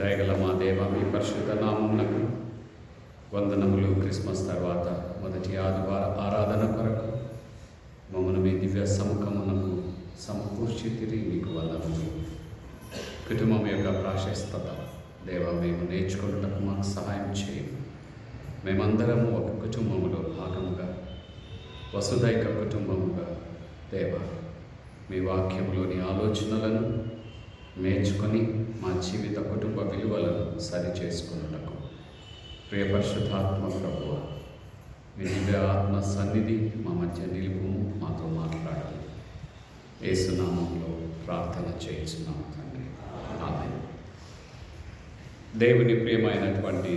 దయగల మా దేవ, మీ పరిశుద్ధ నామమునకు వందనములు. క్రిస్మస్ తర్వాత మొదటి ఆదివార ఆరాధన కొరకు మమ్మల్ని మీ దివ్య సముఖమునకు సమకూర్చితిరి, మీకు వందనములు. కుటుంబం యొక్క ప్రాశస్తత దేవ మేము నేర్చుకున్నటకు మాకు సహాయం చేయండి. మేమందరము ఒక కుటుంబములో భాగముగా, వసుదైక కుటుంబముగా దేవ మీ వాక్యములోని ఆలోచనలను నేర్చుకొని మా జీవిత కుటుంబ విలువలను సరిచేసుకున్నటకు ప్రియ పరిశుద్ధాత్మ ప్రభువ, మీ దివ్య ఆత్మ సన్నిధి మా మధ్య నిలుపుము, మాతో మాట్లాడాలి. యేసునామంలో ప్రార్థన చేయించున్నాము తండ్రి, ఆమేన్. దేవుని ప్రియమైనటువంటి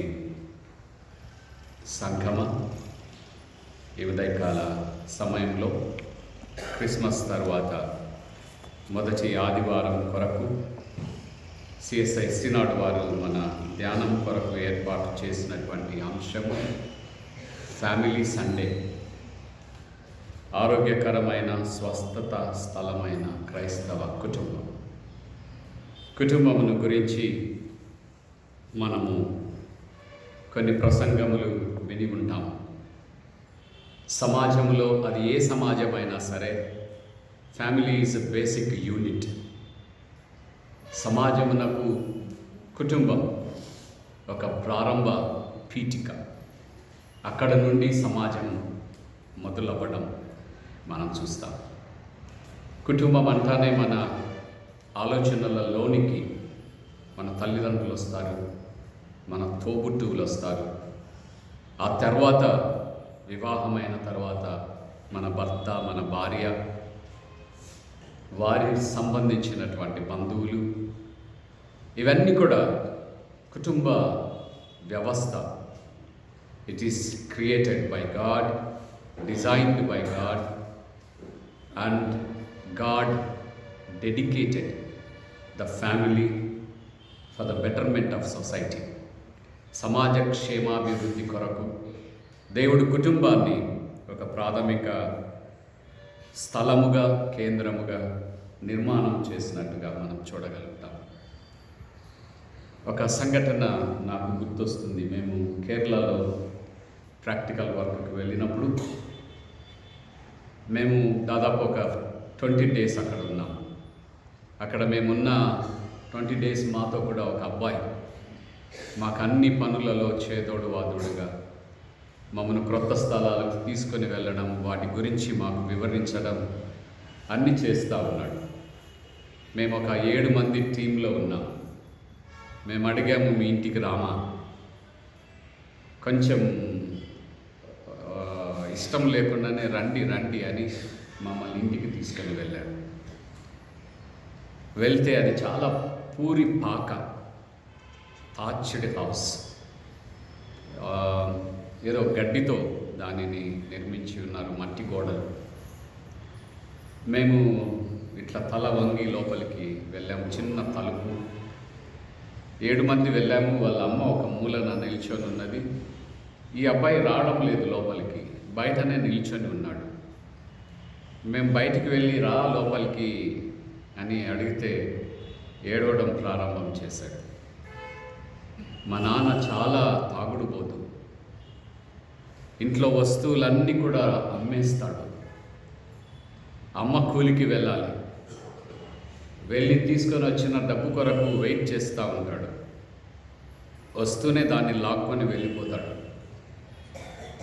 సంగమ, ఈ ఉదయకాల సమయంలో క్రిస్మస్ తర్వాత మొదటి ఆదివారం కొరకు సిఎస్ఐ సినాడ్ వారు మన ధ్యానం కొరకు ఏర్పాటు చేసినటువంటి అంశము ఫ్యామిలీ సండే, ఆరోగ్యకరమైన స్వస్థత స్థలమైన క్రైస్తవ కుటుంబమును గురించి మనము కొన్ని ప్రసంగములు విని ఉంటాం. సమాజంలో అది ఏ సమాజమైనా సరే, family is a basic unit. సమాజమునకు కుటుంబం ఒక ప్రారంభ పీఠిక. అక్కడ నుండి సమాజం మొదలవ్వడం మనం చూస్తాం. కుటుంబం అంటానే మన ఆలోచనలలోనికి మన తల్లిదండ్రులు వస్తారు, మన తోబుట్టువులు వస్తారు. ఆ తర్వాత వివాహమైన తర్వాత మన భర్త, మన భార్య, వారికి సంబంధించినటువంటి బంధువులు, ఇవన్నీ కూడా కుటుంబ వ్యవస్థ. It is created by God, designed by God, and God dedicated the family for the betterment of society. సమాజ క్షేమాభివృద్ధి కొరకు దేవుడు కుటుంబాన్ని ఒక ప్రాథమిక స్థలముగా, కేంద్రముగా నిర్మాణం చేసినట్టుగా మనం చూడగలుగుతాం. ఒక సంఘటన నాకు గుర్తొస్తుంది. మేము కేరళలో ప్రాక్టికల్ వర్క్కి వెళ్ళినప్పుడు మేము దాదాపు ఒక 20 days అక్కడ ఉన్నాం. అక్కడ మేమున్న 20 days మాతో కూడా ఒక అబ్బాయి మాకు అన్ని పనులలో చేదోడు వాదుడుగా మమ్మల్ని క్రొత్త స్థలాలకు తీసుకొని వెళ్ళడం, వాటి గురించి మాకు వివరించడం అన్నీ చేస్తూ ఉన్నాడు. మేము ఒక 7 మంది టీంలో ఉన్నాం. మేము అడిగాము, మీ ఇంటికి రామా, కొంచెం ఇష్టం లేకుండానే రండి రండి అని మమ్మల్ని ఇంటికి తీసుకొని వెళ్ళాడు. వెళ్తే అది చాలా పూరి పాక, థాచ్డ్ హౌస్, ఏదో గడ్డితో దానిని నిర్మించి ఉన్నారు, మట్టి గోడలు. మేము ఇట్లా తల వంగి లోపలికి వెళ్ళాము. చిన్న తలుపు, 7 మంది వెళ్ళాము. వాళ్ళ అమ్మ ఒక మూలన నిల్చొని ఉన్నది. ఈ అబ్బాయి రావడం లేదు లోపలికి, బయటనే నిల్చొని ఉన్నాడు. మేము బయటికి వెళ్ళి రా లోపలికి అని అడిగితే ఏడవడం ప్రారంభం చేశాడు. మా నాన్న చాలా తాగుడుపోతు, ఇంట్లో వస్తువులన్నీ కూడా అమ్మేస్తాడు. అమ్మ కూలికి వెళ్ళాలి, వెళ్ళి తీసుకొని వచ్చిన డబ్బు కొరకు వెయిట్ చేస్తూ ఉంటాడు. వస్తూనే దాన్ని లాక్కొని వెళ్ళిపోతాడు.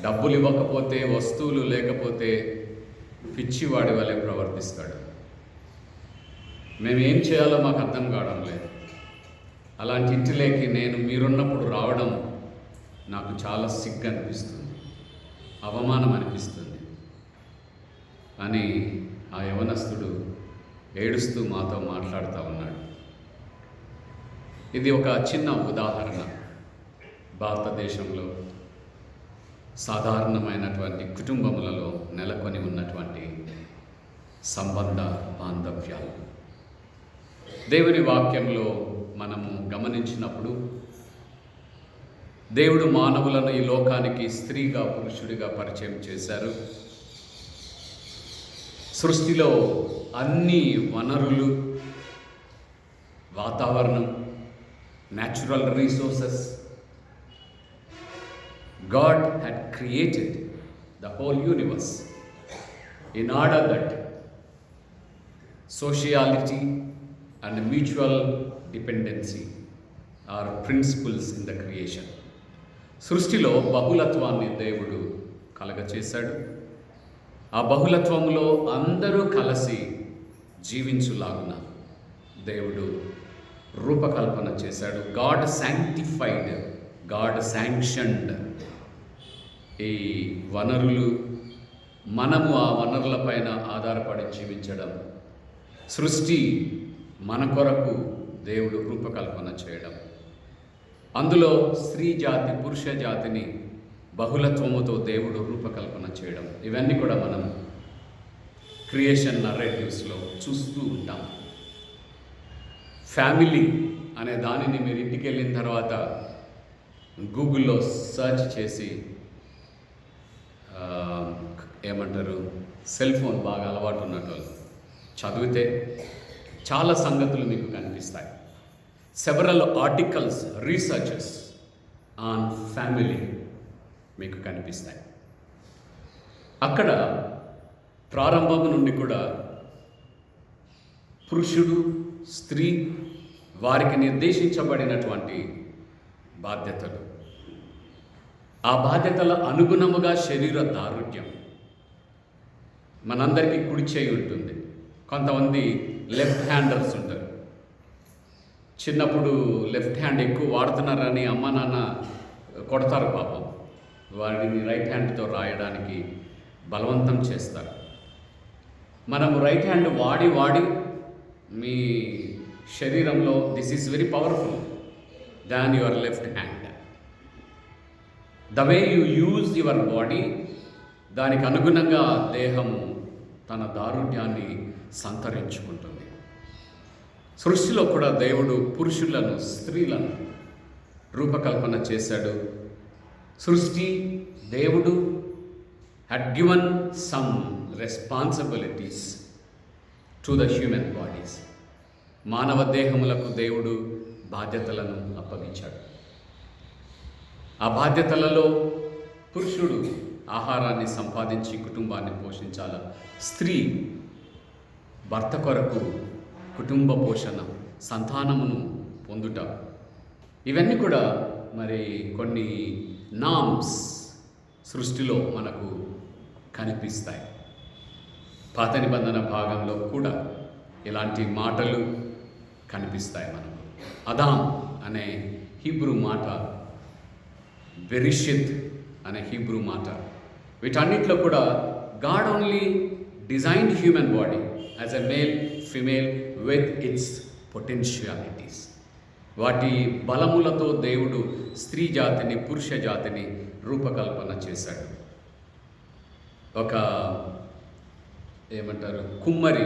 డబ్బులు ఇవ్వకపోతే, వస్తువులు లేకపోతే పిచ్చివాడి వలె ప్రవర్తిస్తాడు. మేమేం చేయాలో మాకు అర్థం కావడం లేదు. అలాంటి ఇంటిలోకి నేను మీరున్నప్పుడు రావడం నాకు చాలా సిగ్గు అనిపిస్తుంది, అవమానం అనిపిస్తుంది అని ఆ యవనస్తుడు ఏడుస్తూ మాతో మాట్లాడుతూ ఉన్నాడు. ఇది ఒక చిన్న ఉదాహరణ. భారతదేశంలో సాధారణమైనటువంటి కుటుంబములలో నెలకొని ఉన్నటువంటి సంబంధ బాంధవ్యాలు దేవుని వాక్యంలో మనము గమనించినప్పుడు, దేవుడు మానవులను ఈ లోకానికి స్త్రీగా, పురుషుడిగా పరిచయం చేశారు. సృష్టిలో అన్ని వనరులు, వాతావరణం natural resources. God had created the whole universe in order that sociality and mutual dependency are principles in the creation. సృష్టిలో బహుళత్వాన్ని దేవుడు కలగచేశాడు. ఆ బహుళత్వంలో అందరూ కలిసి జీవించులాగున దేవుడు రూపకల్పన చేశాడు. గాడ్ శాంక్టిఫైడ్, గాడ్ శాంక్షన్డ్ ఈ వనరులు, మనము ఆ వనరులపైన ఆధారపడి జీవించడం, సృష్టి మన కొరకు దేవుడు రూపకల్పన చేయడం, అందులో స్త్రీ జాతి పురుష జాతిని బహుళత్వముతో దేవుడు రూపకల్పన చేయడం, ఇవన్నీ కూడా మనం క్రియేషన్ నరేటివ్స్లో చూస్తూ ఉంటాం. ఫ్యామిలీ అనే దానిని మీరు ఇంటికి వెళ్ళిన తర్వాత గూగుల్లో సర్చ్ చేసి ఏమంటారు, సెల్ ఫోన్ బాగా అలవాటు ఉన్నట్టు చదివితే చాలా సంగతులు మీకు కనిపిస్తాయి. Several articles, researches on family మీకు కనిపిస్తాయి. అక్కడ ప్రారంభం నుండి కూడా పురుషుడు స్త్రీ వారికి నిర్దేశించబడినటువంటి బాధ్యతలు, ఆ బాధ్యతల అనుగుణముగా శరీర దారుఢ్యం. మనందరికీ కుడి చేయి ఉంటుంది, కొంతమంది లెఫ్ట్ హ్యాండర్స్ ఉంటారు. చిన్నప్పుడు లెఫ్ట్ హ్యాండ్ ఎక్కువ వాడుతున్నారని అమ్మ నాన్న కొడతారు పాపం, వాడిని రైట్ హ్యాండ్తో రాయడానికి బలవంతం చేస్తారు. మనము రైట్ హ్యాండ్ వాడి వాడి మీ శరీరంలో this is very powerful than your left hand. The way you use your body, దానికి అనుగుణంగా దేహము తన దారుఢ్యాన్ని సంతరించుకుంటుంది. సృష్టిలో కూడా దేవుడు పురుషులను స్త్రీలను రూపకల్పన చేశాడు. సృష్టి దేవుడు had given some responsibilities to the human bodies. మానవ దేహములకు దేవుడు బాధ్యతలను అప్పగించాడు. ఆ బాధ్యతలలో పురుషుడు ఆహారాన్ని సంపాదించి కుటుంబాన్ని పోషించాల, స్త్రీ భర్త కొరకు కుటుంబ పోషణ, సంతానమును పొందుట, ఇవన్నీ కూడా మరి కొన్ని నామ్స్ సృష్టిలో మనకు కనిపిస్తాయి. పాత నిబంధన భాగంలో కూడా ఇలాంటి మాటలు కనిపిస్తాయి మనకు. అదాం అనే హీబ్రూ మాట, బెరిషిత్ అనే హీబ్రూ మాట, వీటన్నిటిలో కూడా God only designed human body as a male female with its potentialities. వాటి బలములతో దేవుడు స్త్రీ జాతిని పురుష జాతిని రూపకల్పన చేశాడు. ఒక ఏమంటారు, కుమ్మరి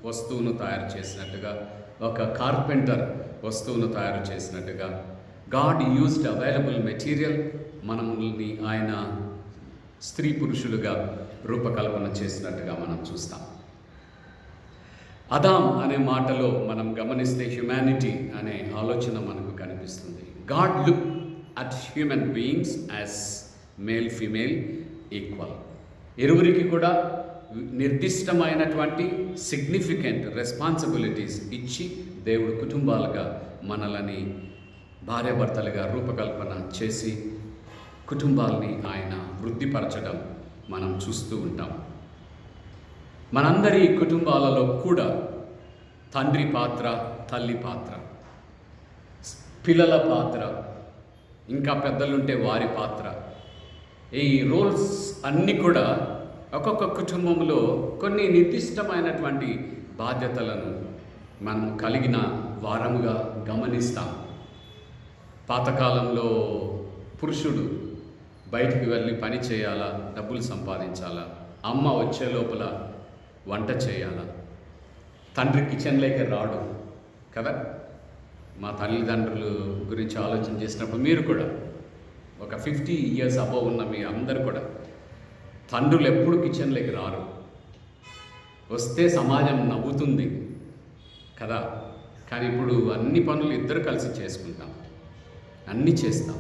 వస్తువును తయారు చేసినట్టుగా, ఒక కార్పెంటర్ వస్తువును తయారు చేసినట్టుగా గాడ్ యూజ్డ్ అవైలబుల్ మెటీరియల్, మనల్ని ఆయన స్త్రీ పురుషులుగా రూపకల్పన చేసినట్టుగా మనం చూస్తాం. అదాం అనే మాటలో మనం గమనిస్తే హ్యుమానిటీ అనే ఆలోచన మనకు కనిపిస్తుంది. God look at human beings as male female equal. ఇరువురికి కూడా నిర్దిష్టమైనటువంటి సిగ్నిఫికెంట్ రెస్పాన్సిబిలిటీస్ ఇచ్చి దేవుడు కుటుంబాలుగా మనల్ని భార్యాభర్తలుగా రూపకల్పన చేసి కుటుంబాలని ఆయన వృద్ధిపరచడం మనం చూస్తూ ఉంటాం. మనందరి కుటుంబాలలో కూడా తండ్రి పాత్ర, తల్లి పాత్ర, పిల్లల పాత్ర, ఇంకా పెద్దలుంటే వారి పాత్ర, ఈ రోల్స్ అన్నీ కూడా ఒక్కొక్క కుటుంబంలో కొన్ని నిర్దిష్టమైనటువంటి బాధ్యతలను మనం కలిగిన వారముగా గమనిస్తాం. పాతకాలంలో పురుషుడు బయటికి వెళ్ళి పని చేయాలా, డబ్బులు సంపాదించాలా, అమ్మ వచ్చే లోపల వంట చేయాలా, తండ్రి కిచెన్లోకి రాడు కదా. మా తల్లిదండ్రుల గురించి ఆలోచన చేసినప్పుడు మీరు కూడా ఒక 50 years అబవ్ ఉన్న మీ అందరు కూడా తండ్రులు ఎప్పుడు కిచెన్లోకి రారు, వస్తే సమాజం నవ్వుతుంది కదా. కానీ ఇప్పుడు అన్ని పనులు ఇద్దరు కలిసి చేసుకుంటాం. అన్నీ చేస్తాం,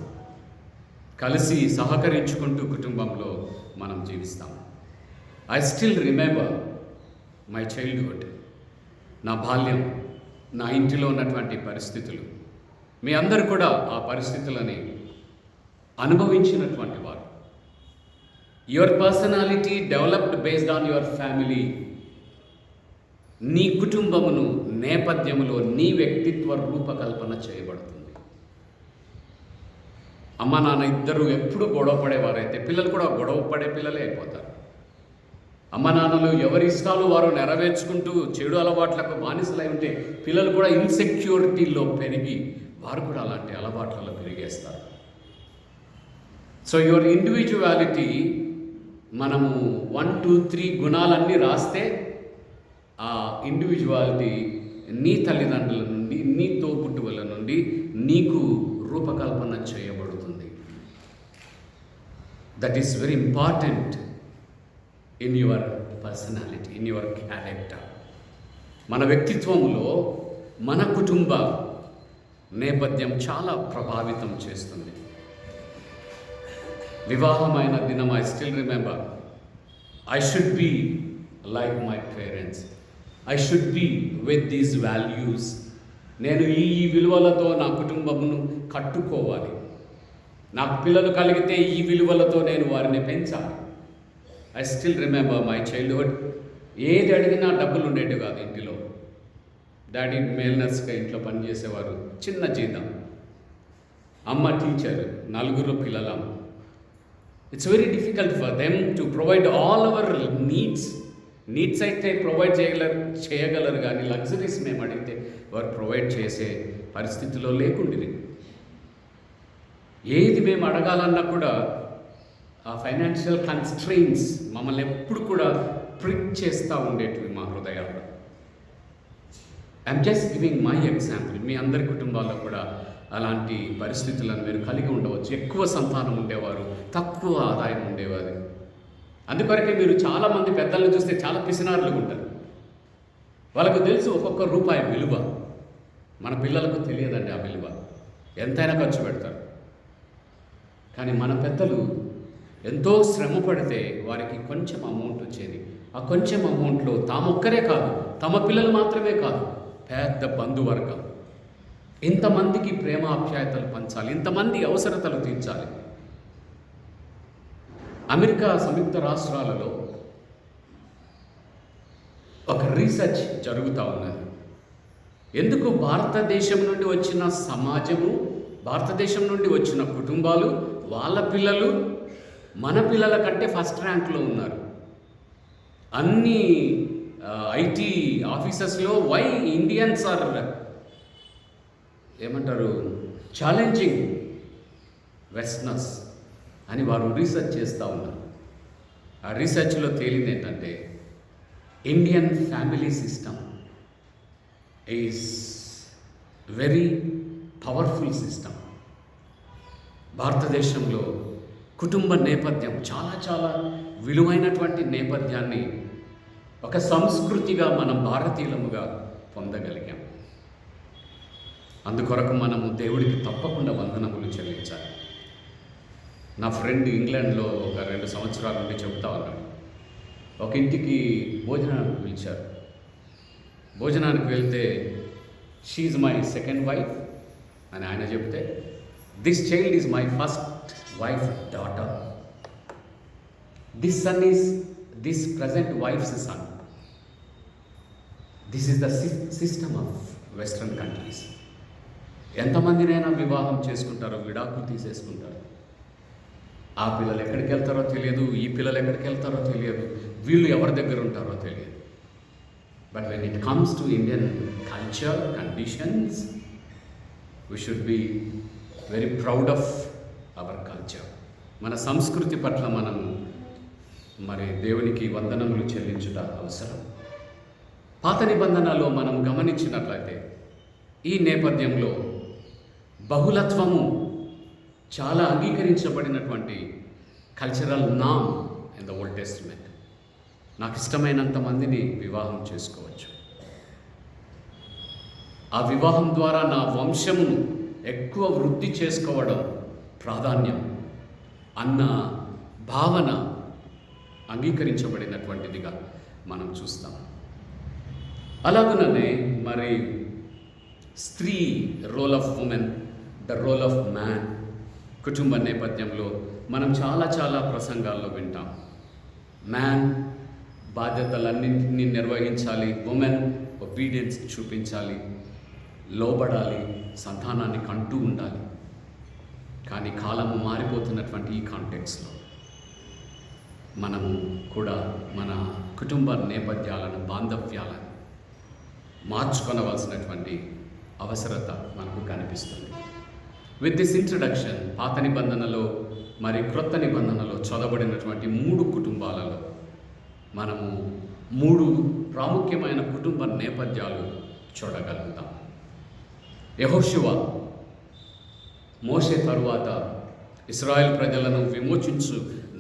కలిసి సహకరించుకుంటూ కుటుంబంలో మనం జీవిస్తాం. I still remember my childhood, నా బాల్యం, నా ఇంటిలో ఉన్నటువంటి పరిస్థితులు. మీ అందరూ కూడా ఆ పరిస్థితులని అనుభవించినటువంటి వారు. Your personality developed based on your family. నీ కుటుంబమును నేపథ్యములో నీ వ్యక్తిత్వ రూపకల్పన చేయబడుతుంది. అమ్మ నాన్న ఇద్దరు ఎప్పుడు గొడవ పడేవారైతే పిల్లలు కూడా గొడవ పడే పిల్లలే అయిపోతారు. అమ్మ నాన్నలు ఎవరి ఇష్టాలు వారు నెరవేర్చుకుంటూ చెడు అలవాట్లకు బానిసలై ఉంటే పిల్లలు కూడా ఇన్సెక్యూరిటీలో పెరిగి వారు కూడా అలాంటి అలవాట్లలో పెరిగేస్తారు. సో యువర్ ఇండివిజువాలిటీ, మనము 1, 2, 3 గుణాలన్నీ రాస్తే ఆ ఇండివిజువాలిటీ నీ తల్లిదండ్రుల నుండి, నీ తోబుట్టువుల నుండి నీకు రూపకల్పన చేయబడుతుంది. That is very important in your personality, in your character. మన వ్యక్తిత్వంలో మన కుటుంబ నేపథ్యం చాలా ప్రభావితం చేస్తుంది. వివాహమైన దినం I still remember, I should be like my parents, I should be with these values. నేను ఈ విలువలతో నా కుటుంబమును కట్టుకోవాలి. నాకు పిల్లలు కలిగితే ఈ విలువలతో నేను వారిని పెంచాలి. I still remember my childhood. ఏది అడిగినా డబ్బులు ఉండేవి కాదు ఇంటిలో. డాడీ మేల్ నర్స్గా ఇంట్లో పనిచేసేవారు, చిన్న జీతం. అమ్మ టీచర్, 4 పిల్లలం. It's very difficult for them to provide all our needs అయితే ప్రొవైడ్ చేయగలరు కానీ లగ్జరీస్ మేము అడిగితే వారు ప్రొవైడ్ చేసే పరిస్థితిలో లేకుండి. ఏది మేము అడగాలన్నా కూడా ఆ ఫైనాన్షియల్ కన్స్ట్రెయిన్స్ మమ్మల్ని ఎప్పుడు కూడా ప్రిక్ చేస్తూ ఉండేటివి మా హృదయాల్లో. I'm just giving my example. మీ అందరి కుటుంబాల్లో కూడా అలాంటి పరిస్థితులను మీరు కలిగి ఉండవచ్చు. ఎక్కువ సంతానం ఉండేవారు, తక్కువ ఆదాయం ఉండేవారు. అందుకొరకే మీరు చాలామంది పెద్దలను చూస్తే చాలా పిసినారులుగా ఉంటారు. వాళ్ళకు తెలుసు ఒక్కొక్క రూపాయి విలువ. మన పిల్లలకు తెలియదండి ఆ విలువ. ఎంతైనా ఖర్చు పెడతారు. కానీ మన పెద్దలు ఎంతో శ్రమ పడితే వారికి కొంచెం అమౌంట్ వచ్చేది. ఆ కొంచెం అమౌంట్లో తామొక్కరే కాదు, తమ పిల్లలు మాత్రమే కాదు, పెద్ద బంధువర్గం, ఇంతమందికి ప్రేమ ఆప్యాయతలు పంచాలి, ఇంతమంది అవసరతలు తీర్చాలి. అమెరికా సంయుక్త రాష్ట్రాలలో ఒక రీసెర్చ్ జరుగుతూ ఉన్నది. ఎందుకు భారతదేశం నుండి వచ్చిన సమాజము, భారతదేశం నుండి వచ్చిన కుటుంబాలు, వాళ్ళ పిల్లలు మన పిల్లల కంటే ఫస్ట్ ర్యాంక్లో ఉన్నారు. అన్ని ఐటీ ఆఫీసెస్లో why Indians are challenging westerners అని వారు రీసెర్చ్ చేస్తూ ఉన్నారు. ఆ రీసెర్చ్లో తేలింది ఏంటంటే Indian family system is very powerful system. భారతదేశంలో కుటుంబ నేపథ్యం చాలా చాలా విలువైనటువంటి నేపథ్యాన్ని ఒక సంస్కృతిగా మనం భారతీయులముగా పొందగలిగాం. అందుకొరకు మనము దేవుడికి తప్పకుండా వందనములు చెల్లించాలి. నా ఫ్రెండ్ ఇంగ్లాండ్లో ఒక 2 సంవత్సరాల నుండి చెబుతా ఉన్నాడు. ఒక ఇంటికి భోజనానికి పిలిచారు. భోజనానికి వెళ్తే షీఈ్ మై సెకండ్ వైఫ్ అని ఆయన చెప్తే, this child is my first wife daughter, this son is this present wife's son, this is the system of western countries. ఎంతమందినైనా వివాహం చేసుకుంటారో, విడాకులు తీసేసుకుంటారు. ఆ పిల్లలు ఎక్కడికి వెళ్తారో తెలియదు, ఈ పిల్లలు ఎక్కడికి వెళ్తారో తెలియదు, వీళ్ళు ఎవరి దగ్గర ఉంటారో తెలియదు. But when it comes to Indian culture conditions, we should be very proud of our culture. మన సంస్కృతి పట్ల మనం దేవునికి వందనములు చెల్లించుట అవసరం. పాత నిబంధనలో మనం గమనించినట్లయితే ఈ నేపథ్యంలో బహుళత్వము చాలా అంగీకరించబడినటువంటి కల్చరల్ నామ్ ఇన్ ద ఓల్డ్ టెస్టిమెంట్. నాకు ఇష్టమైనంత మందిని వివాహం చేసుకోవచ్చు. ఆ వివాహం ద్వారా నా వంశమును ఎక్కువ వృద్ధి చేసుకోవడం ప్రాధాన్యం అన్న భావన అంగీకరించబడినటువంటిదిగా మనం చూస్తాం. అలాగనే మరి స్త్రీ role of women, the role of man కుటుంబ నేపథ్యంలో మనం చాలా ప్రసంగాల్లో వింటాం. మ్యాన్ బాధ్యతలన్నింటినీ నిర్వహించాలి, ఉమెన్ ఒబీడియన్స్ చూపించాలి, లోబడాలి, సంతానాన్ని కంటూ ఉండాలి. కానీ కాలము మారిపోతున్నటువంటి ఈ కాంటెక్స్లో మనము కూడా మన కుటుంబ నేపథ్యాలను, బాంధవ్యాలను మార్చుకొనవలసినటువంటి అవసరత మనకు కనిపిస్తుంది. విత్ దిస్ ఇంట్రడక్షన్, పాత నిబంధనలో మరి క్రొత్త నిబంధనలో చదవబడినటువంటి 3 కుటుంబాలలో మనము 3 ప్రాముఖ్యమైన కుటుంబ నేపథ్యాలు చూడగలుగుతాం. యెహోషువ మోషే తరువాత ఇశ్రాయేల్ ప్రజలను విమోచించు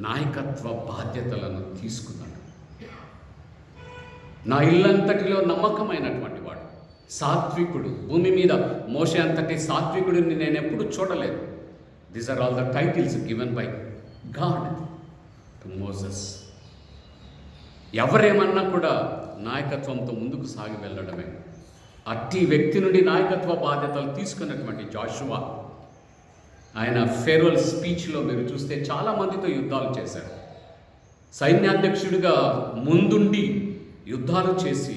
నాయకత్వ బాధ్యతలను తీసుకున్నాడు. నా ఇల్లంతటిలో నమ్మకమైనటువంటి వాడు, సాత్వికుడు. భూమి మీద మోషే అంతటి సాత్వికుడిని నేను ఎప్పుడు చూడలేదు. These are all the titles given by God to Moses. ఎవరేమన్నా కూడా నాయకత్వంతో ముందుకు సాగి వెళ్ళడమే. అట్టి వ్యక్తి నుండి నాయకత్వ బాధ్యతలు తీసుకున్నటువంటి జాషువా, ఆయన ఫేరోల్ స్పీచ్లో మీరు చూస్తే చాలామందితో యుద్ధాలు చేశాడు. సైన్యాధ్యక్షుడిగా ముందుండి యుద్ధాలు చేసి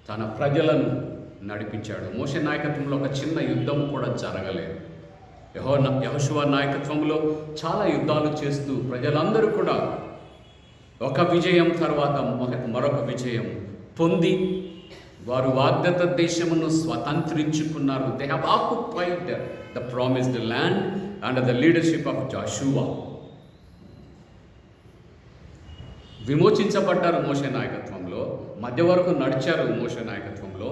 తన ప్రజలను నడిపించాడు. మోషే నాయకత్వంలో ఒక చిన్న యుద్ధం కూడా జరగలేదు. యెహోషువ నాయకత్వంలో చాలా యుద్ధాలు చేస్తూ ప్రజలందరూ కూడా ఒక విజయం తర్వాత మరొక విజయం పొంది వారు వాగ్దత్త దేశమును స్వతంత్రించుకున్నారు. They have occupied the promised land under the leadership of Joshua. విమోచించబడ్డారు మోషే నాయకత్వంలో, మధ్య వరకు నడిచారు మోషే నాయకత్వంలో.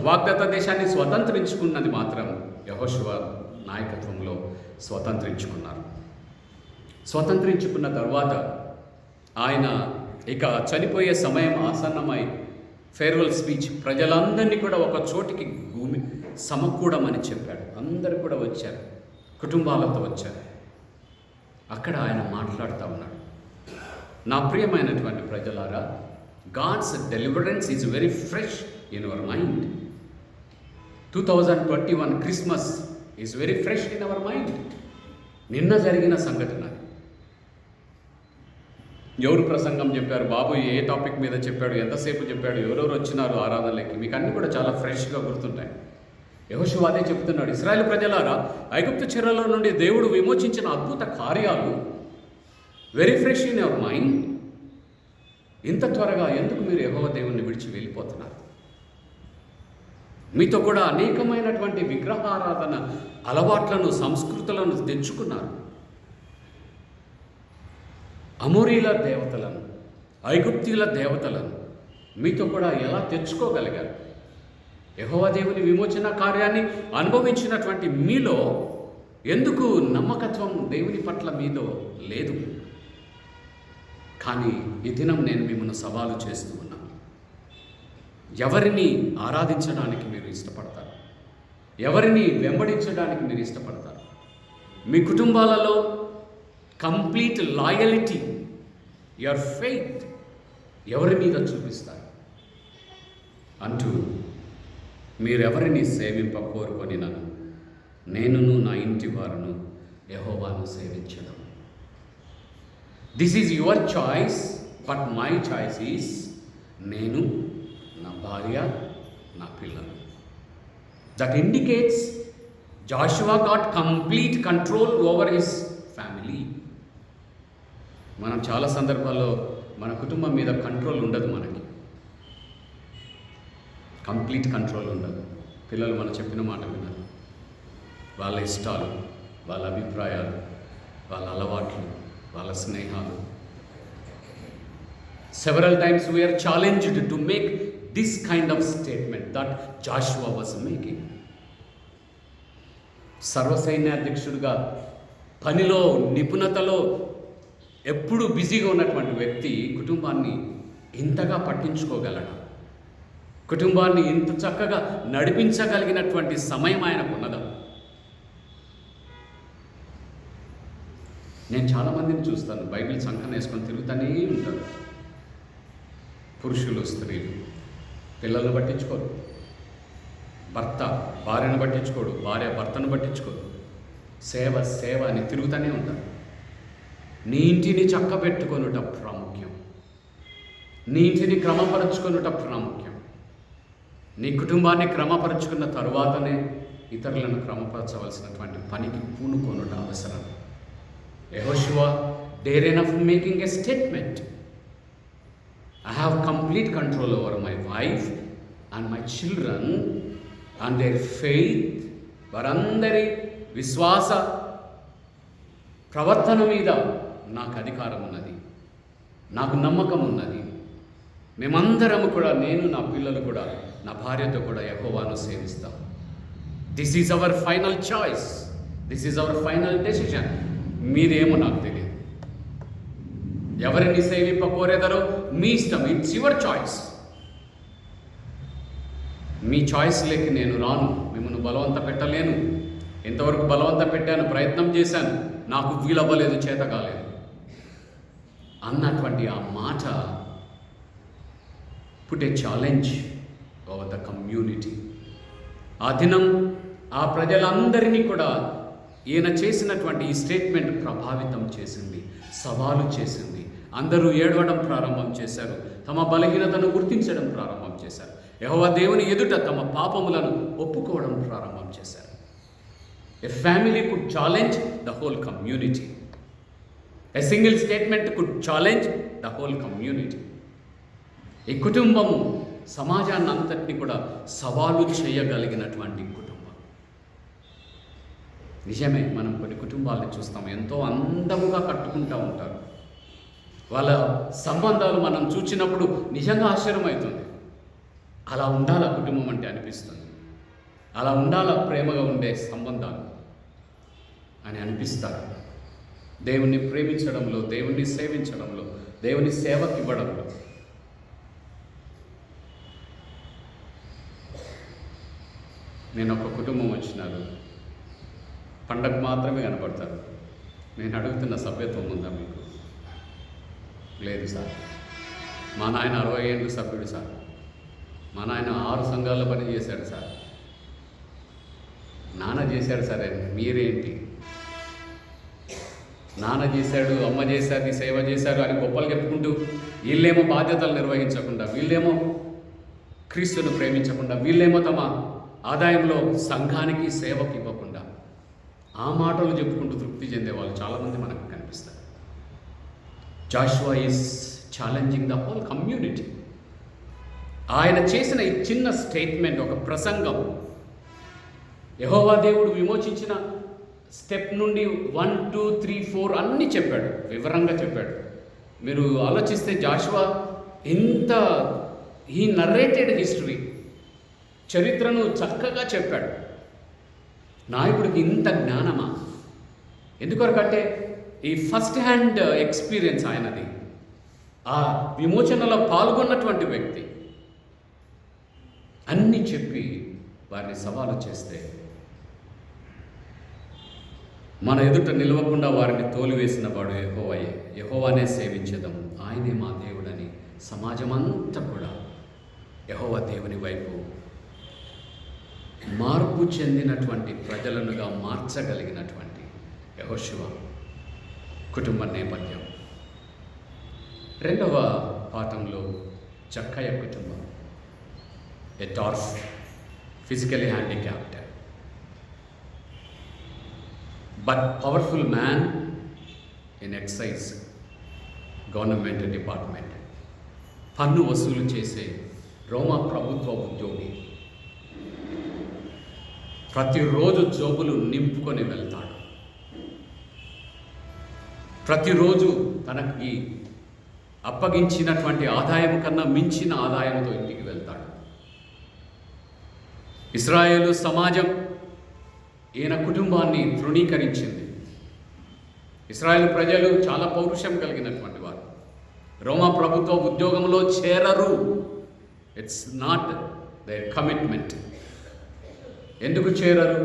వాగ్దత్త దేశాన్ని స్వతంత్రించుకున్నది మాత్రం యెహోషువ నాయకత్వంలో స్వతంత్రించుకున్నారు. స్వతంత్రించుకున్న తర్వాత ఆయన ఇక చనిపోయే సమయం ఆసన్నమై ఫేర్వెల్ స్పీచ్, ప్రజలందరినీ కూడా ఒక చోటికి భూమి సమకూడమని చెప్పాడు. అందరూ కూడా వచ్చారు, కుటుంబాలతో వచ్చారు. అక్కడ ఆయన మాట్లాడుతూ ఉన్నాడు, నా ప్రియమైనటువంటి ప్రజలారా, God's deliverance is very fresh in our mind. 2021 Christmas is very fresh in our mind. నిన్న జరిగిన సంఘటన. ఎవరు ప్రసంగం చెప్పారు, బాబు ఏ టాపిక్ మీద చెప్పాడు, ఎంతసేపు చెప్పాడు, ఎవరెవరు వచ్చినారు ఆరాధనలకి, మీకు అన్నీ కూడా చాలా ఫ్రెష్గా గుర్తుంటాయి. యెహోషువ అదే చెప్తున్నాడు, ఇశ్రాయేలు ప్రజలారా, ఐగుప్తు చెరలో నుండి దేవుడు విమోచించిన అద్భుత కార్యాలు very fresh in your mind. ఇంత త్వరగా ఎందుకు మీరు యెహోవా దేవుణ్ణి విడిచి వెళ్ళిపోతున్నారు? మీతో కూడా అనేకమైనటువంటి విగ్రహారాధన అలవాట్లను, సంస్కృతులను తెచ్చుకున్నారు. అమోరీల దేవతలను, ఐగుప్తీల దేవతలను మీతో కూడా ఎలా తెచ్చుకోగలిగారు? యెహోవా దేవుని విమోచన కార్యాన్ని అనుభవించినటువంటి మీలో ఎందుకు నమ్మకత్వం దేవుని పట్ల మీలో లేదు? కానీ ఈ దినం నేను మిమ్మల్ని సవాలు చేస్తూ ఉన్నాను. ఎవరిని ఆరాధించడానికి మీరు ఇష్టపడతారు? ఎవరిని వెంబడించడానికి మీరు ఇష్టపడతారు? మీ కుటుంబాలలో కంప్లీట్ లాయలిటీ, యువర్ ఫెయిత్ ఎవరి మీద చూపిస్తారు అంటూ మీరెవరిని సేవింప కోరుకొని నేనును నా ఇంటి వారును యెహోవాను సేవించడం. This is your choice, but my choice is నేను, నా భార్య, నా పిల్లలు. That indicates Joshua got complete control over his family. మనం చాలా సందర్భాల్లో మన కుటుంబం మీద కంట్రోల్ ఉండదు, మనకి కంప్లీట్ కంట్రోల్ ఉండదు. పిల్లలు మనం చెప్పిన మాట విన్నారు, వాళ్ళ ఇష్టాలు, వాళ్ళ అభిప్రాయాలు, వాళ్ళ అలవాట్లు, వాళ్ళ స్నేహాలు. Several times we are challenged to make this kind of statement that Joshua was making. సర్వసైన్యాధ్యక్షుడిగా, పనిలో, నిపుణతలో ఎప్పుడూ బిజీగా ఉన్నటువంటి వ్యక్తి కుటుంబాన్ని ఇంతగా పట్టించుకోగలడా? కుటుంబాన్ని ఇంత చక్కగా నడిపించగలిగినటువంటి సమయం ఆయనకు ఉన్నదా? నేను చాలామందిని చూస్తాను, బైబిల్ సంకన వేసుకొని తిరుగుతూనే ఉంటారు. పురుషులు, స్త్రీలు పిల్లలను పట్టించుకోరు, భర్త భార్యను పట్టించుకోడు, భార్య భర్తను పట్టించుకోరు, సేవ సేవ అని తిరుగుతూనే ఉంటారు. నీ ఇంటిని చక్కబెట్టుకొనుట ప్రాముఖ్యం, నీ ఇంటిని క్రమపరుచుకొనుట ప్రాముఖ్యం. నీ కుటుంబాన్ని క్రమపరుచుకున్న తరువాతనే ఇతరులను క్రమపరచవలసినటువంటి పనికి పూనుకొనుట అవసరం. యెహోషువ dare enough making a statement, I have complete control over my wife and my children and their faith. వారందరి విశ్వాస ప్రవర్తన మీద నాకు అధికారం ఉన్నది, నాకు నమ్మకం ఉన్నది. మేమందరము కూడా, నేను నా పిల్లలు కూడా, నా భార్యతో కూడా యెహోవాను సేవిస్తాం. This is our final choice, this is our final decision. మీరేమో నాకు తెలియదు, ఎవరిని సేవింపకోరేదరో మీ ఇష్టం, ఇట్స్ యువర్ చాయిస్. మీ చాయిస్ లేక నేను రాను, మిమ్మల్ని బలవంత పెట్టలేను. ఎంతవరకు బలవంత పెట్టాను, ప్రయత్నం చేశాను, నాకు వీలవ్వలేదు, చేత కాలేదు అన్నటువంటి ఆ మాట put a challenge over the community. ఆ దినం ఆ ప్రజలందరినీ కూడా ఈయన చేసినటువంటి ఈ స్టేట్మెంట్ ప్రభావితం చేసింది, సవాలు చేసింది. అందరూ ఏడవడం ప్రారంభం చేశారు, తమ బలహీనతను గుర్తించడం ప్రారంభం చేశారు, యెహోవా దేవుని ఎదుట తమ పాపములను ఒప్పుకోవడం ప్రారంభం చేశారు. A family could challenge the whole community, a single statement could challenge the whole community. ఈ కుటుంబము సమాజాన్ని అంతటినీ కూడా సవాలు చేయగలిగినటువంటి కుటుంబం. నిజమే, మనం కొన్ని కుటుంబాలను చూస్తాం, ఎంతో అందముగా కట్టుకుంటూ ఉంటారు. వాళ్ళ సంబంధాలు మనం చూసినప్పుడు నిజంగా ఆశ్చర్యమవుతుంది. అలా ఉండాలా కుటుంబం అంటే అనిపిస్తుంది, అలా ఉండాలా ప్రేమగా ఉండే సంబంధాలు అని అనిపిస్తారు. దేవుణ్ణి ప్రేమించడంలో, దేవుణ్ణి సేవించడంలో, దేవుని సేవకి ఇవ్వడంలో. నేను ఒక కుటుంబం వచ్చినారు, పండగ మాత్రమే కనపడతారు. నేను అడుగుతున్న సభ్యత్వం ఉందా మీకు? లేదు సార్. మా నాయన 60 ఏళ్ళు సభ్యుడు సార్, మా నాయన 6 సంఘాల్లో పని చేశాడు సార్, నాన్న చేశాడు సార్. మీరేంటి? నాన్న చేశాడు, అమ్మ చేశారు, సేవ చేశారు అని గొప్పలు చెప్పుకుంటూ, వీళ్ళేమో బాధ్యతలు నిర్వహించకుండా, వీళ్ళేమో క్రీస్తును ప్రేమించకుండా, వీళ్ళేమో తమ ఆదాయంలో సంఘానికి సేవకి ఇవ్వకుండా ఆ మాటలు చెప్పుకుంటూ తృప్తి చెందేవాళ్ళు చాలామంది మనకు కనిపిస్తారు. Joshua is challenging the whole community. ఆయన చేసిన ఈ చిన్న స్టేట్మెంట్, ఒక ప్రసంగం, యెహోవా దేవుడు విమోచించిన స్టెప్ నుండి 1, 2, 3, 4 అన్నీ చెప్పాడు, వివరంగా చెప్పాడు. మీరు ఆలోచిస్తే జాషువా ఎంత ఈ నరేటెడ్ హిస్టరీ, చరిత్రను చక్కగా చెప్పాడు. నాయకుడికి ఇంత జ్ఞానమా? ఎందుకొరకంటే ఈ ఫస్ట్ హ్యాండ్ ఎక్స్పీరియన్స్ ఆయనది. ఆ విమోచనలో పాల్గొన్నటువంటి వ్యక్తి అన్నీ చెప్పి వారిని సవాలు చేస్తే, మన ఎదుట నిలవకుండా వారిని తోలివేసిన వాడు యెహోవాయే, యెహోవానే సేవించేదము, ఆయనే మా దేవుడని సమాజమంతా కూడా యెహోవా దేవుని వైపు మార్పు చెందినటువంటి ప్రజలనుగా మార్చగలిగినటువంటి యెహోషువ కుటుంబ నేపథ్యం. రెండవ పాఠంలో చక్కయ్య కుటుంబం, a dwarf, physically handicapped but powerful man in excise government department. పన్ను వసూలు చేసే రోమా ప్రభుత్వ ఉద్యోగి. ప్రతిరోజు జోబులు నింపుకొని వెళ్తాడు, ప్రతిరోజు తనకి అప్పగించినటువంటి ఆదాయం కన్నా మించిన ఆదాయంతో ఇంటికి వెళ్తాడు. ఇశ్రాయేలు సమాజం ఈయన కుటుంబాన్ని తృణీకరించింది. ఇశ్రాయేలు ప్రజలు చాలా పౌరుషం కలిగినటువంటి వారు. రోమా ప్రభుత్వ ఉద్యోగంలో చేరరు. It's not their commitment. ఎందుకు చేరరు?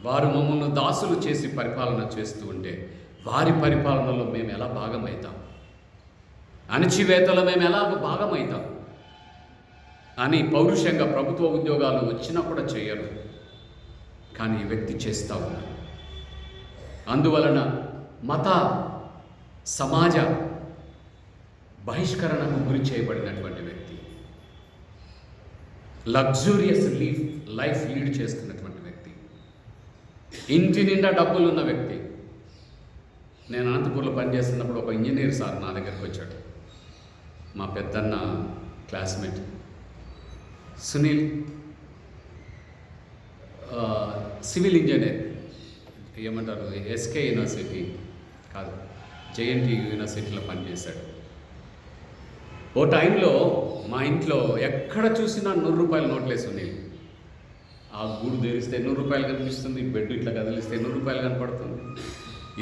వారు మమ్మల్ని దాసులు చేసి పరిపాలన చేస్తూ ఉంటే వారి పరిపాలనలో మేము ఎలా భాగమవుతాం, అణచివేతలో మేము ఎలా భాగమవుతాం అని పౌరుషంగా ప్రభుత్వ ఉద్యోగాలు వచ్చినా కూడా చేయరు. కానీ ఈ వ్యక్తి చేస్తూ ఉన్నాడు. అందువలన మత సమాజ బహిష్కరణకు గురి చేయబడినటువంటి వ్యక్తి, లగ్జూరియస్ లైఫ్ లీడ్ చేస్తున్నటువంటి వ్యక్తి, ఇంటి నిండా డబ్బులు ఉన్న వ్యక్తి. నేను అనంతపూర్లో పనిచేస్తున్నప్పుడు ఒక ఇంజనీర్ సార్ నా దగ్గరికి వచ్చాడు, మా పెద్దన్న క్లాస్మేట్. సునీల్ సివిల్ ఇంజనీర్, ఏమంటారు, ఎస్కే యూనివర్సిటీ కాదు, జేఎన్టీ యూనివర్సిటీలో పనిచేశాడు. ఓ టైంలో మా ఇంట్లో ఎక్కడ చూసినా 100 రూపాయల నోట్లే సునీల్. ఆ గూడు తెరిస్తే 100 రూపాయలు కనిపిస్తుంది, బెడ్ ఇట్లా కదిలిస్తే 100 రూపాయలు కనపడుతుంది,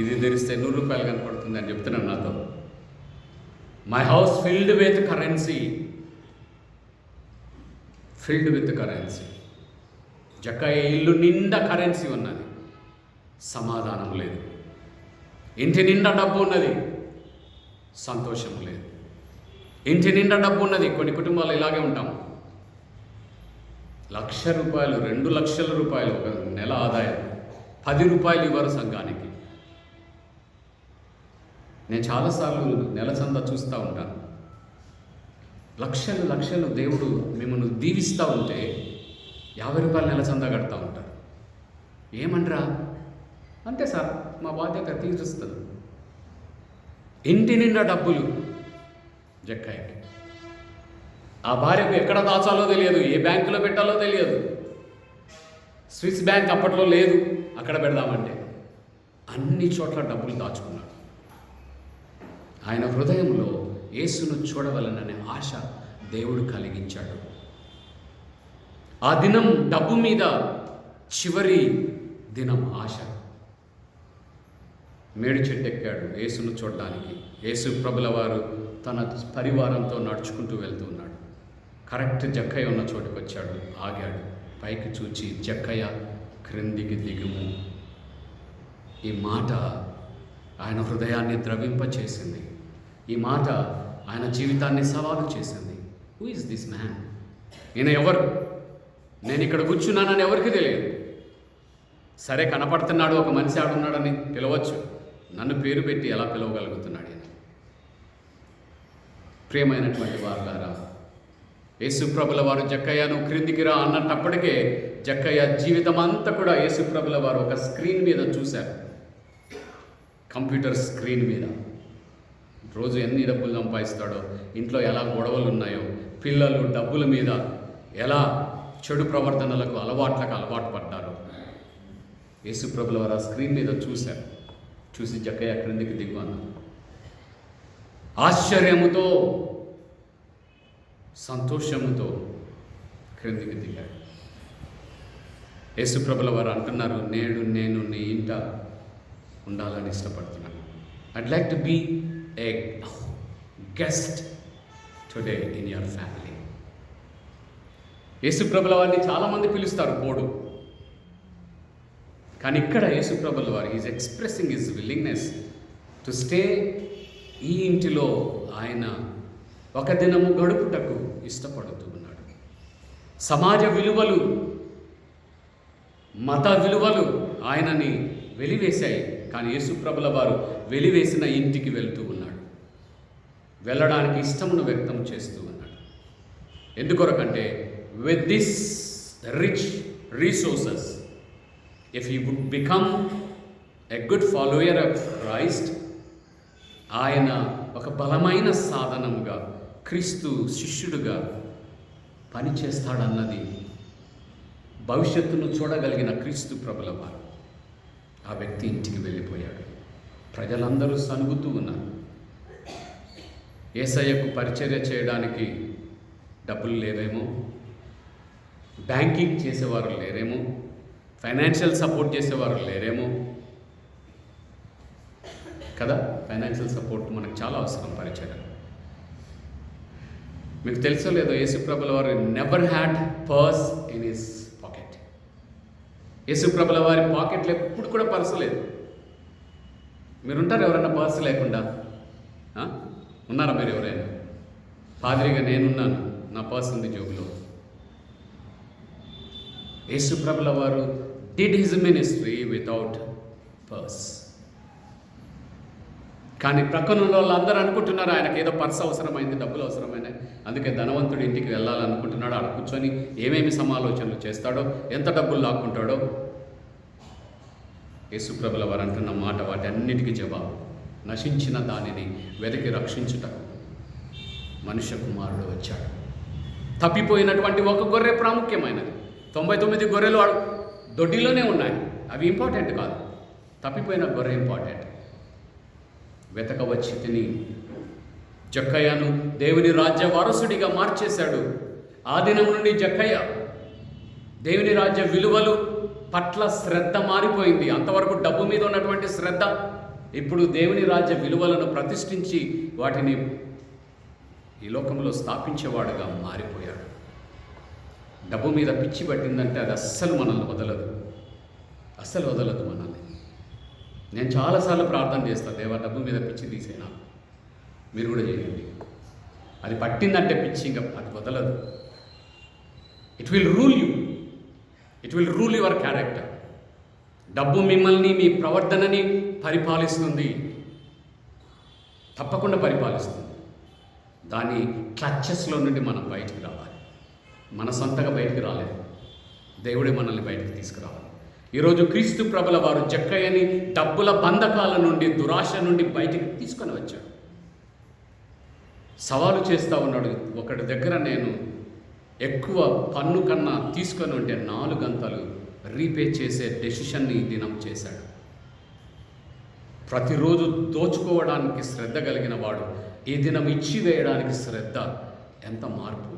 ఇది తెరిస్తే 100 రూపాయలు కనపడుతుంది అని చెప్తున్నాను నాతో. My house filled with currency, filled with currency. జక్కయ్య ఇల్లు నిండా కరెన్సీ ఉన్నది, సమాధానం లేదు. ఇంటి నిండా డబ్బు ఉన్నది, సంతోషం లేదు. ఇంటి నిండా డబ్బు ఉన్నది. కొన్ని కుటుంబాలు ఇలాగే ఉంటాము. 1,00,000 రూపాయలు, 2 లక్షల రూపాయలు ఒక నెల ఆదాయం, 10 రూపాయలు ఇవ్వరు సంఘానికి. నేను చాలాసార్లు నెల చందా చూస్తూ ఉంటాను. లక్షలు లక్షలు దేవుడు మిమ్మల్ని దీవిస్తూ ఉంటే 50 రూపాయలు నెల చందా కడతా ఉంటారు. ఏమనరా? అంతే సార్, మా బాధ్యత తీరుస్తుంది. ఇంటి నిండా డబ్బులు జక్కయ్యకి. ఆ భార్యకు ఎక్కడ దాచాలో తెలియదు, ఏ బ్యాంకులో పెట్టాలో తెలియదు. స్విస్ బ్యాంక్ అప్పట్లో లేదు, అక్కడ పెడదామంటే అన్ని చోట్ల డబ్బులు దాచుకున్నాడు. ఆయన హృదయంలో యేసును చూడవలననే ఆశ దేవుడు కలిగించాడు. ఆ దినం డబ్బు మీద చివరి దినం ఆశ. మేడి చెట్టు ఎక్కాడు యేసును చూడడానికి. యేసు ప్రభుల వారు తన పరివారంతో నడుచుకుంటూ వెళ్తూ ఉన్నాడు. కరెక్ట్ జక్కయ్య ఉన్న చోటుకు వచ్చాడు, ఆగాడు. పైకి చూచి, జక్కయ్య క్రిందికి దిగుము. ఈ మాట ఆయన హృదయాన్ని ద్రవింపచేసింది. ఈ మాట ఆయన జీవితాన్ని సవాలు చేసింది. Who is this man? ఈయన ఎవరు? నేను ఇక్కడ కూర్చున్నానని ఎవరికి తెలియదు. సరే, కనపడుతున్నాడు, ఒక మనిషి ఆడున్నాడని పిలవచ్చు. నన్ను పేరు పెట్టి ఎలా పిలవగలుగుతున్నాడు ఈయన? ప్రియమైనటువంటి వారులారా, యేసుప్రభుల వారు జక్కయ్యను క్రిందికి రా అన్నప్పటికే జక్కయ్య జీవితం అంతా కూడా యేసుప్రభుల వారు ఒక స్క్రీన్ మీద చూశారు. కంప్యూటర్ స్క్రీన్ మీద రోజు ఎన్ని డబ్బులు సంపాదిస్తాడో, ఇంట్లో ఎలా గొడవలు ఉన్నాయో, పిల్లలు డబ్బుల మీద ఎలా చెడు ప్రవర్తనలకు అలవాటు పడ్డారో యేసుప్రభుల వారు ఆ స్క్రీన్ మీద చూశారు. చూసి జక్కయ్య క్రిందికి దిగు అన్నారు. ఆశ్చర్యముతో, సంతోషముతో క్రిందికి దిగాడు. యేసుప్రభుల వారు అంటున్నారు, నేడు నేను నీ ఇంట ఉండాలని ఇష్టపడుతున్నాను. I'd like to be a guest today in your family. యేసుప్రభుల వారిని చాలామంది పిలుస్తారు పోడు, కానీ ఇక్కడ యేసుప్రభుల వారు is expressing his willingness to stay. ఈ ఇంటిలో ఆయన ఒక దినము గడుపుటకు ఇష్టపడుతూ ఉన్నాడు. సమాజ విలువలు, మత విలువలు ఆయనని వెలివేశాయి, కానీ యేసుప్రభుల వారు వెలివేసిన ఇంటికి వెళ్తూ ఉన్నాడు. వెళ్ళడానికి ఇష్టమును వ్యక్తం చేస్తూ ఉన్నాడు. ఎందుకొరకంటే with this rich resources, if he would become a good follower of Christ, ఆయన ఒక బలమైన సాధనముగా, క్రీస్తు శిష్యుడుగా పనిచేస్తాడన్నది భవిష్యత్తును చూడగలిగిన క్రీస్తు ప్రభుల వారు ఆ వ్యక్తి ఇంటికి వెళ్ళిపోయాడు. ప్రజలందరూ సనుగుతూ ఉన్నారు. యేసయ్యకు పరిచర్య చేయడానికి డబ్బులు లేవేమో, బ్యాంకింగ్ చేసేవారు లేరేమో, ఫైనాన్షియల్ సపోర్ట్ చేసేవారు లేరేమో కదా. ఫైనాన్షియల్ సపోర్ట్ మనకు చాలా అవసరం పరిచర్య. మీకు తెలుసో లేదో, యేసుప్రభుల వారు never had purse in his pocket. యేసుప్రభుల వారి పాకెట్లో ఎప్పుడు కూడా పర్సు లేదు. మీరుంటారు ఎవరైనా పర్సు లేకుండా? ఉన్నారా మీరు ఎవరైనా? పాదిరిగా నేనున్నాను, నా పర్స్ ఉంది జోబులో. యేసుప్రభుల వారు did his ministry without purse. కానీ ప్రక్కన వాళ్ళందరూ అనుకుంటున్నారు ఆయనకు ఏదో పర్స్ అవసరమైంది, డబ్బులు అవసరమైన, అందుకే ధనవంతుడి ఇంటికి వెళ్ళాలనుకుంటున్నాడు. ఆడ కూర్చొని ఏమేమి సమాలోచనలు చేస్తాడో, ఎంత డబ్బులు లాక్కుంటాడో. యేసుప్రభుల వారు అంటున్న మాట వాటి అన్నిటికీ జవాబు. నశించిన దానిని వెతికి రక్షించుటకు మనుష్య కుమారుడు వచ్చాడు. తప్పిపోయినటువంటి ఒక గొర్రె ప్రాముఖ్యమైనది. 99 గొర్రెలు దొడ్డిలోనే ఉన్నాయి, అవి ఇంపార్టెంట్ కాదు. తప్పిపోయిన గొర్రె ఇంపార్టెంట్. వెతకవచ్చి తిని జక్కయ్యను దేవుని రాజ్య వారసుడిగా మార్చేశాడు. ఆ దినం నుండి జక్కయ్య దేవుని రాజ్య విలువలు పట్ల శ్రద్ధ మారిపోయింది. అంతవరకు డబ్బు మీద ఉన్నటువంటి శ్రద్ధ ఇప్పుడు దేవుని రాజ్య విలువలను ప్రతిష్ఠించి వాటిని ఈ లోకంలో స్థాపించేవాడుగా మారిపోయాడు. డబ్బు మీద పిచ్చి పట్టిందంటే అది అస్సలు మనల్ని వదలదు, అస్సలు వదలదు మనల్ని. నేను చాలాసార్లు ప్రార్థన చేస్తాను, దేవా డబ్బు మీద పిచ్చి తీసేనా. మీరు కూడా చేయండి. అది పట్టిందంటే పిచ్చి ఇంకా అది వదలదు. It will rule you, it will rule your character. డబ్బు మిమ్మల్ని, మీ ప్రవర్తనని పరిపాలిస్తుంది, తప్పకుండా పరిపాలిస్తుంది. దాని క్లచెస్లో నుండి మనం బయటికి రావాలి. మన సొంతగా బయటికి రాలేదు, దేవుడే మనల్ని బయటికి తీసుకురావాలి. ఈరోజు క్రీస్తు ప్రభుల వారు జక్కయ్యని డబ్బుల బంధకాల నుండి, దురాశ నుండి బయటికి తీసుకొని వచ్చాడు. సవాలు చేస్తూ ఉన్నాడు. ఒకటి దగ్గర నేను ఎక్కువ పన్ను కన్నా తీసుకొని ఉంటే 4 గంటలు రీపే చేసే డెసిషన్ని ఈ దినం చేశాడు. ప్రతిరోజు దోచుకోవడానికి శ్రద్ధ కలిగిన వాడు ఈ దినం ఇచ్చి వేయడానికి శ్రద్ధ. ఎంత మార్పు!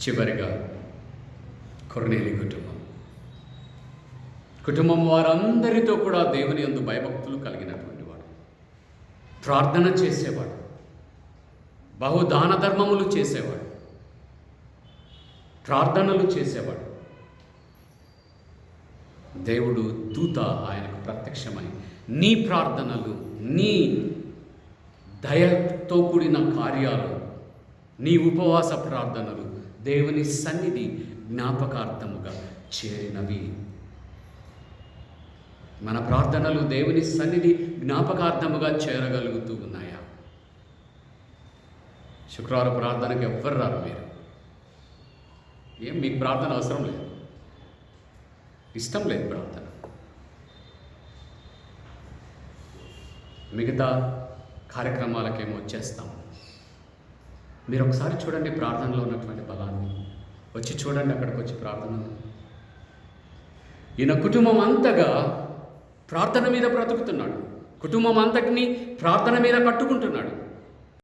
చివరిగా కొర్నేలి కుటుంబం వారందరితో కూడా దేవుని యందు భయభక్తులు కలిగినటువంటి వాడు, ప్రార్థన చేసేవాడు, బహుదాన ధర్మములు చేసేవాడు, ప్రార్థనలు చేసేవాడు. దేవుడు దూత ఆయనకు ప్రత్యక్షమై నీ ప్రార్థనలు, నీ దయతో కూడిన కార్యాలు, నీ ఉపవాస ప్రార్థనలు దేవుని సన్నిధి జ్ఞాపకార్థముగా చేరినవి. మన ప్రార్థనలు దేవుని సన్నిధి జ్ఞాపకార్థముగా చేరగలుగుతూ ఉన్నాయా? శుక్రవారం ప్రార్థనకి ఎవ్వరు రారు మీరు. మీకు ప్రార్థన అవసరం లేదు, ఇష్టం లేదు ప్రార్థన. మిగతా కార్యక్రమాలకేమో వచ్చేస్తాం. మీరు ఒకసారి చూడండి ప్రార్థనలో ఉన్నటువంటి బలాన్ని. వచ్చి చూడండి, అక్కడికి వచ్చి ప్రార్థన. ఈయన కుటుంబం అంతగా ప్రార్థన మీద బ్రతుకుతున్నాడు, కుటుంబం అంతటినీ ప్రార్థన మీద కట్టుకుంటున్నాడు.